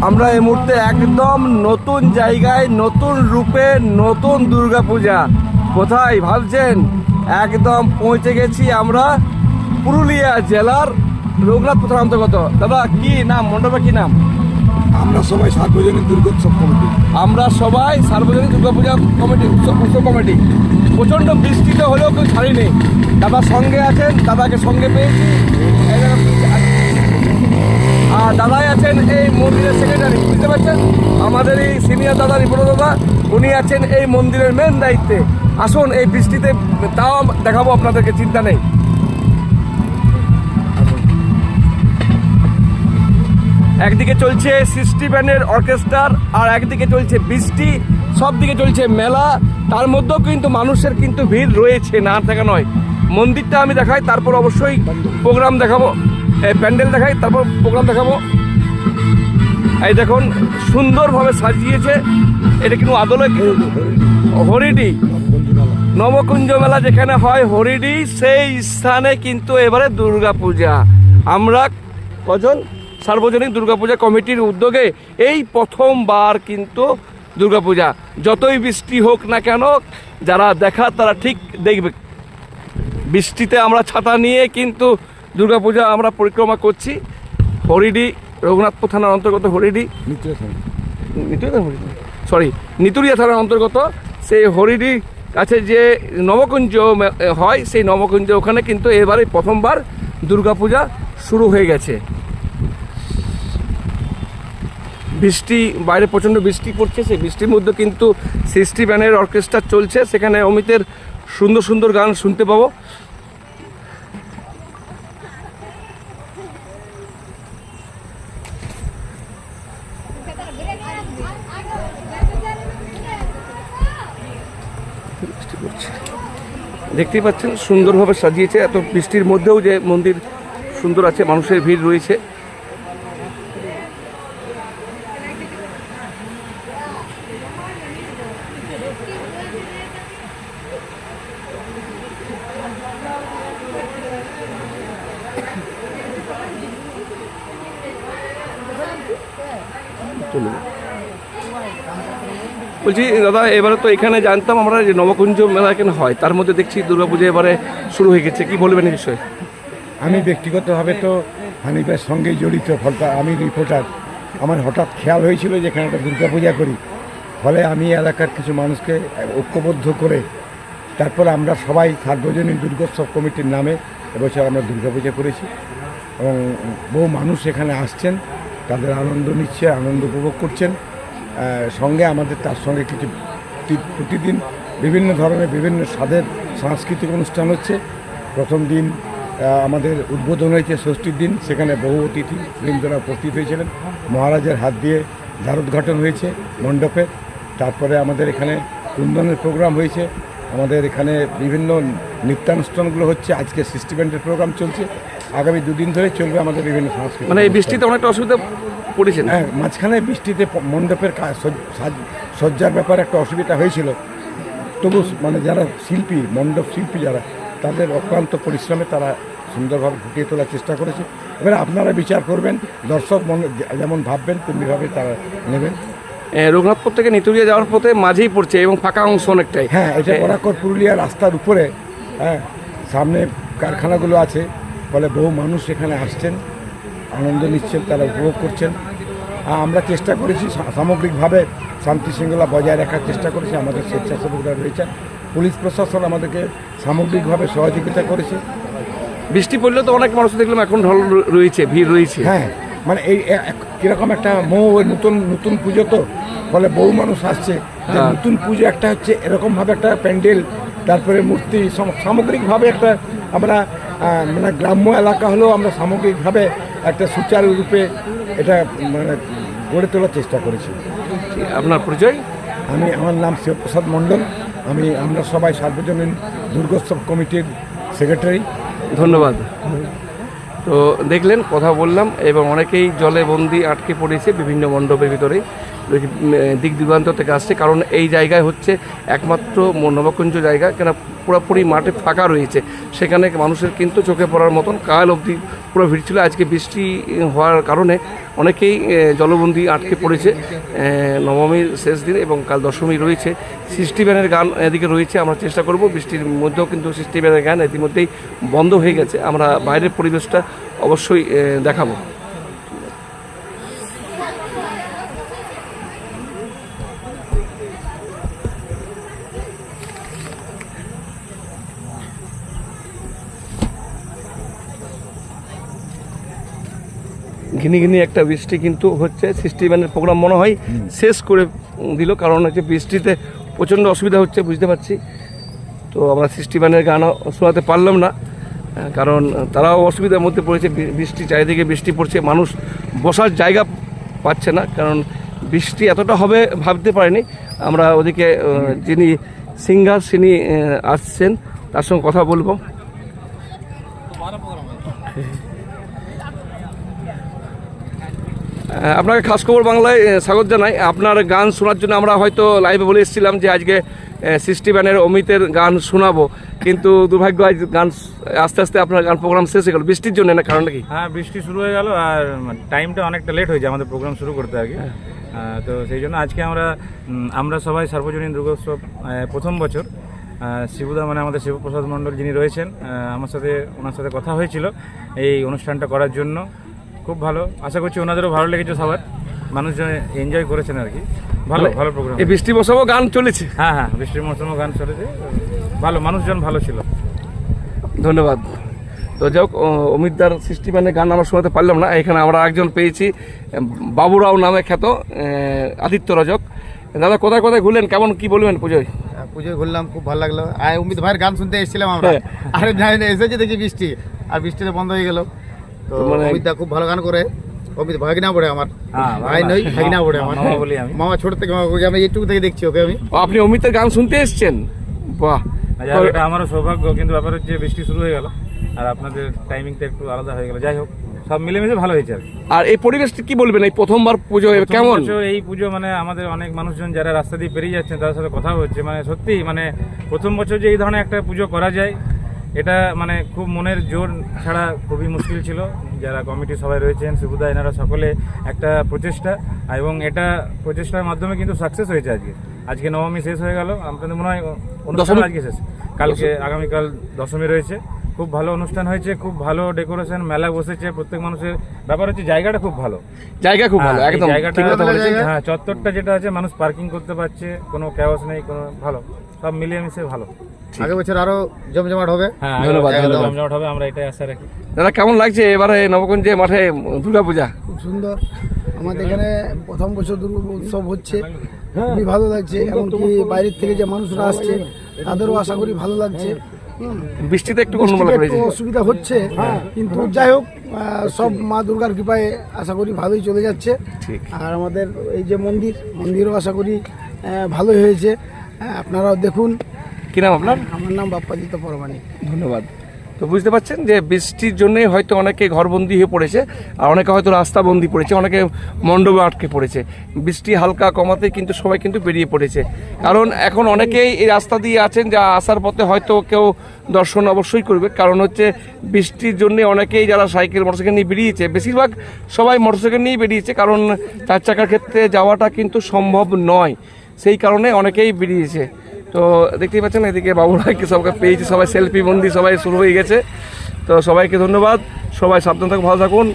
আমরা এই মুহূর্তে একদম নতুন জায়গায়, নতুন রূপে, নতুন দুর্গাপূজা। কোথায় ভাবছেন? একদম পৌঁছে গেছি আমরা পুরুলিয়া জেলার রঘুনাথপুর থানার অন্তর্গত। দাদা কি নাম, মণ্ডপের কি নাম? আমরা সবাই সার্বজনীন দুর্গোৎসব কমিটি। আমরা সবাই সার্বজনীন দুর্গাপূজা কমিটি, উৎসব কমিটি। প্রচণ্ড বৃষ্টিতে হলেও কেউ ছাড়িনি। দাদার সঙ্গে আছেন, দাদাকে সঙ্গে পেয়েছি। আর দাদাই আছেন এই মন্দিরের সেক্রেটারি, বুঝতে পারছেন? আমাদের এই সিনিয়র দাদা, রিপোর্ট দাদা, উনি আছেন এই মন্দিরের মেন দায়িত্বে। আসুন, এই বৃষ্টিতে তাও দেখাবো আপনাদেরকে, চিন্তা নেই। একদিকে চলছে 60 ব্যান্ডের অর্কেস্ট্রার, আর একদিকে চলছে বৃষ্টি, সব দিকে চলছে মেলা। তার মধ্যেও কিন্তু মানুষের কিন্তু ভিড় রয়েছে, না থাকা নয়। মন্দিরটা আমি দেখাই, তারপর অবশ্যই প্রোগ্রাম দেখাবো। প্যান্ডেল দেখাই, তারপর প্রোগ্রাম দেখাবো। এই দেখুন সুন্দরভাবে সাজিয়েছে। এটা কিন্তু আদলে হরিডি নবকুঞ্জ মেলা যেখানে হয় হরিডি, সেই স্থানে কিন্তু এবারে দুর্গাপূজা। আমরা কজন সার্বজনীন দুর্গাপূজা কমিটির উদ্যোগে এই প্রথমবার কিন্তু দুর্গাপূজা। যতই বৃষ্টি হোক না কেন, যারা দেখার তারা ঠিক দেখবে। বৃষ্টিতে আমরা ছাতা নিয়ে কিন্তু দুর্গাপূজা আমরা পরিক্রমা করছি। হরিডি, রঘুনাথপুর থানার অন্তর্গত হরিডি, নিতুরিয়া থানার অন্তর্গত সেই হরিডি কাছে যে নবকুঞ্জ হয়, সেই নবকুঞ্জ ওখানে কিন্তু এবারে প্রথমবার দুর্গাপূজা শুরু হয়ে গেছে। বৃষ্টি, বাইরে প্রচণ্ড বৃষ্টি পড়ছে। সেই বৃষ্টির মধ্যে কিন্তু 60 ব্যান্ডের অর্কেস্ট্রা চলছে। সেখানে অমিতের সুন্দর সুন্দর গান শুনতে পাবো। দেখতেই পাচ্ছেন সুন্দরভাবে সাজিয়েছে। এত বৃষ্টির মধ্যেও যে মন্দির সুন্দর আছে, মানুষের ভিড় রয়েছে। বলছি দাদা, এবারে তো এখানে জানতাম আমরা যে নবকুঞ্জ মেলা এখানে হয়, তার মধ্যে দেখছি দুর্গাপূজা এবারে শুরু হয়ে গেছে। কি বলবেন এই বিষয়ে? আমি ব্যক্তিগতভাবে তো হানিফের সঙ্গেই জড়িত, ফলে আমি রিপোর্টার। আমার হঠাৎ খেয়াল হয়েছিল যে এখানে একটা দুর্গাপূজা করি, ফলে আমি এলাকার কিছু মানুষকে ঐক্যবদ্ধ করে তারপর আমরা সবাই সার্বজনীন দুর্গোৎসব কমিটির নামে এবছর আমরা দুর্গাপূজা করেছি। এবং বহু মানুষ এখানে আসছেন, তাদের আনন্দ নিচ্ছে, আনন্দ উপভোগ করছেন। সঙ্গে আমাদের তার সঙ্গে কিছু প্রতিদিন বিভিন্ন ধরনের বিভিন্ন স্বাদের সাংস্কৃতিক অনুষ্ঠান হচ্ছে। প্রথম দিন আমাদের উদ্বোধন হয়েছে ষষ্ঠীর দিন, সেখানে বহু অতিথি বৃন্দরা উপস্থিত হয়েছিলেন। মহারাজের হাত দিয়ে দ্বারোদ্ঘাটন হয়েছে মণ্ডপে। তারপরে আমাদের এখানে কুন্দনের প্রোগ্রাম হয়েছে। আমাদের এখানে বিভিন্ন নৃত্যানুষ্ঠানগুলো হচ্ছে। আজকে 60 ব্যান্ডের প্রোগ্রাম চলছে, আগামী দুদিন ধরে চলবে আমাদের বিভিন্ন সাংস্কৃতিক। মানে এই বৃষ্টিতে অনেকটা অসুবিধা পড়েছে। হ্যাঁ, মাঝখানে বৃষ্টিতে মণ্ডপের সজ্জার ব্যাপারে একটা অসুবিধা হয়েছিল, তবু মানে যারা শিল্পী, মণ্ডপ শিল্পী যারা, তাদের অক্লান্ত পরিশ্রমে তারা সুন্দরভাবে ফুটিয়ে তোলার চেষ্টা করেছে। এবারে আপনারা বিচার করবেন, দর্শক যেমন ভাববেন তেমনিভাবে তারা নেবেন। রঘুনাথপুর থেকে নিতুরিয়া যাওয়ার পথে মাঝেই পড়ছে এবং ফাঁকা অংশ অনেকটাই। হ্যাঁ, এটা বরাকর পুরুলিয়া রাস্তার উপরে। হ্যাঁ, সামনে কারখানাগুলো আছে, ফলে বহু মানুষ এখানে আসছেন, আনন্দ নিচ্ছেন, তারা উপভোগ করছেন। আমরা চেষ্টা করেছি সামগ্রিকভাবে শান্তি শৃঙ্খলা বজায় রাখার চেষ্টা করেছি। আমাদের স্বেচ্ছাসেবকরা রয়েছে, পুলিশ প্রশাসন আমাদেরকে সামগ্রিকভাবে সহযোগিতা করেছে। বৃষ্টি পড়লেও তো অনেক মানুষ দেখলাম এখন ঢল রয়েছে, ভিড় রয়েছে। হ্যাঁ, মানে এই কীরকম একটা নতুন পুজো, তো ফলে বহু মানুষ আসছে। নতুন পুজো একটা হচ্ছে এরকমভাবে একটা প্যান্ডেল, তারপরে মূর্তি, সামগ্রিকভাবে একটা আমরা মানে গ্রাম্য এলাকা হলেও আমরা সামগ্রিকভাবে একটা সুচারুরূপে এটা মানে গড়ে তোলার চেষ্টা করেছি। আপনার পরিচয়? আমার নাম শিবপ্রসাদ মণ্ডল। আমরা সবাই সার্বজনীন দুর্গোৎসব কমিটির সেক্রেটারি। ধন্যবাদ। তো দেখলেন, কথা বললাম, এবং অনেকেই জলে বন্দি আটকে পড়েছে বিভিন্ন মণ্ডপের ভিতরে। দিক দিগন্ত থেকে আসছে, কারণ এই জায়গায় হচ্ছে একমাত্র নবকুঞ্জ জায়গা, কেন পুরোপুরি মাঠে ফাঁকা রয়েছে, সেখানে মানুষের কিন্তু চোখে পড়ার মতন কাল অবধি পুরো ভিড় ছিল। আজকে বৃষ্টি হওয়ার কারণে অনেকেই জলবন্দি আটকে পড়েছে নবমীর শেষ দিন, এবং কাল দশমী রয়েছে। সৃষ্টি ব্যানের গান এদিকে রয়েছে, আমরা চেষ্টা করব, বৃষ্টির মধ্যেও কিন্তু সৃষ্টি ব্যানের গান ইতিমধ্যেই বন্ধ হয়ে গেছে, আমরা বাইরের পরিবেশটা অবশ্যই দেখাবো। ঘিনি ঘিনি একটা বৃষ্টি কিন্তু হচ্ছে, সৃষ্টি ব্যানের প্রোগ্রাম মনে হয় শেষ করে দিল, কারণ হচ্ছে বৃষ্টিতে প্রচণ্ড অসুবিধা হচ্ছে বুঝতে পারছি। তো আমরা সৃষ্টি ব্যানের গানও শোনাতে পারলাম না, কারণ তারাও অসুবিধার মধ্যে পড়েছে, বৃষ্টি চারিদিকে বৃষ্টি পড়ছে, মানুষ বসার জায়গা পাচ্ছে না, কারণ বৃষ্টি এতটা হবে ভাবতে পারেনি। আমরা ওদিকে যিনি সিঙ্গার তিনি আসছেন, তার সঙ্গে কথা বলবো। আপনাকে খাস খবর বাংলায় স্বাগত জানাই। আপনার গান শোনার জন্য আমরা হয়তো লাইভে বলে এসেছিলাম যে আজকে সৃষ্টি ব্যানের অমিতের গান শোনাবো, কিন্তু দুর্ভাগ্য আজ গান আস্তে আস্তে আপনার গান প্রোগ্রাম শেষ হয়ে গেল বৃষ্টির জন্য, না কারণটা কি? হ্যাঁ, বৃষ্টি শুরু হয়ে গেল আর টাইমটা অনেকটা লেট হয়েছে আমাদের প্রোগ্রাম শুরু করতে আগে। তো সেই জন্য আজকে আমরা সবাই সার্বজনীন দুর্গোৎসব প্রথম বছর শিবুদা মানে আমাদের শিবপ্রসাদ মণ্ডল যিনি রয়েছেন, ওনার সাথে কথা হয়েছিল এই অনুষ্ঠানটা করার জন্য। খুব ভালো, আশা করছি ওনাদেরও ভালো লেগেছে, সবার মানুষজন এনজয় করেছেন আর কি। ভালো ভালো প্রোগ্রাম। এই বৃষ্টি মৌসুমেও গান চলেছে? হ্যাঁ, বৃষ্টির মৌসুমেও গান চলেছে, ভালো, মানুষজন ভালো ছিল। ধন্যবাদ। তো যাই হোক, অমিতদার সৃষ্টি ব্যানের গান আমরা শোনাতে পারলাম না। এখানে আমরা একজন পেয়েছি, বাবুরাও নামে খ্যাত আদিত্য রজক। দাদা, কোথায় কোথায় ঘুরলেন, কেমন কি বলবেন পুজোয়? পুজোয় ঘুরলাম, খুব ভালো লাগলো। আর অমিত ভাইয়ের গান শুনতে এসেছিলাম আমরা, আরে জানি না এসেছি দেখি বৃষ্টি, আর বৃষ্টিতে বন্ধ হয়ে গেল। তো অমিত দা খুব ভালো গান করে, অমিত ভাগনা পড়ে আমার, ভাই নই ভাগনা পড়ে আমার, মামা ছোট থেকে আমি এইটুকু থেকে দেখছি ওকে আমি। আপনি অমিতের গান শুনতে এসেছেন? বাহ, এটা আমারও সৌভাগ্য, কিন্তু ব্যাপার হচ্ছে বৃষ্টি শুরু হয়ে গেল আর আপনাদের টাইমিংটা একটু আলাদা হয়ে গেল। যাই হোক, সব মিলেমিশে ভালো হয়েছে আর কি। আর এই পরিবেশটা কি বলবেন, এই প্রথমবার পুজো কেমন? এই পুজো মানে আমাদের অনেক মানুষজন যারা রাস্তা দিয়ে পেরিয়ে যাচ্ছেন তাদের সাথে কথা হচ্ছে, মানে সত্যি মানে প্রথম বছর যে এই ধরনের একটা পুজো করা যায়, এটা মানে খুব মনের জোর ছাড়া খুবই মুশকিল ছিল। যারা কমিটি সবাই রয়েছেন, শিবুদা, এনারা সকলে একটা প্রচেষ্টা, এবং এটা প্রচেষ্টার মাধ্যমে কিন্তু সাকসেস হয়েছে। আজকে নবমী শেষ হয়ে গেল, আপনাদের মনে হয় অনুষ্ঠান আজকে শেষ, কালকে আগামীকাল দশমী রয়েছে। খুব ভালো অনুষ্ঠান হয়েছে, খুব ভালো ডেকোরেশন, মেলা বসেছে, প্রত্যেক মানুষের ব্যাপার হচ্ছে জায়গাটা খুব ভালো, জায়গা খুব ভালো, একদম জায়গাটা। হ্যাঁ, চত্বরটা যেটা আছে, মানুষ পার্কিং করতে পারছে, কোনো ক্যাওস নেই, কোনো ভালো, সব মিলিয়ে মিশে ভালো। আগের বছর আরো জমজমাট হবে। হ্যাঁ, ধন্যবাদ। জমজমাট হবে, আমরা এটাই আশা রাখি। দাদা, কেমন লাগছে এবারে নবকুঞ্জে মাঠে দুর্গাপূজা? খুব সুন্দর, আমাদের এখানে প্রথম বছর দুর্গা উৎসব হচ্ছে, খুবই ভালো লাগছে। এমনকি বাইরের থেকে যে মানুষরা আসছে তাদেরও আশা করি ভালো লাগছে। বৃষ্টিতে একটু অসুবিধা হচ্ছে, কিন্তু যাই হোক, সব মা দুর্গার কৃপায় আশা করি ভালোই চলে যাচ্ছে। আর আমাদের এই যে মন্দিরও আশা করি ভালোই হয়েছে। আপনারাও দেখুন। কি নাম আপনার? আমার নাম বাপ্পাদিত্য পরমাণিক। ধন্যবাদ। তো বুঝতে পারছেন যে বৃষ্টির জন্যই হয়তো অনেকে ঘরবন্দি হয়ে পড়েছে, আর অনেকে হয়তো রাস্তাবন্দি পড়েছে, অনেকে মণ্ডপে আটকে পড়েছে। বৃষ্টি হালকা কমাতে কিন্তু সবাই কিন্তু বেরিয়ে পড়েছে, কারণ এখন অনেকেই এই রাস্তা দিয়ে আছেন, যা আসার পথে হয়তো কেউ দর্শন অবশ্যই করবে, কারণ হচ্ছে বৃষ্টির জন্য অনেকেই যারা সাইকেল মোটরসাইকেল নিয়ে বেরিয়েছে, বেশিরভাগ সবাই মোটরসাইকেল নিয়ে বেরিয়েছে, কারণ 4 চাকার ক্ষেত্রে যাওয়াটা কিন্তু সম্ভব নয়, সেই কারণে অনেকেই বেরিয়েছে। তো দেখতেই পাচ্ছেন এদিকে বাবুরাকে সবাইকে পেয়েছি, সবাই সেলফি বন্দি সবাই শুরু হয়ে গেছে। তো সবাইকে ধন্যবাদ, সবাই সাবধান থাকুন, ভালো থাকুন।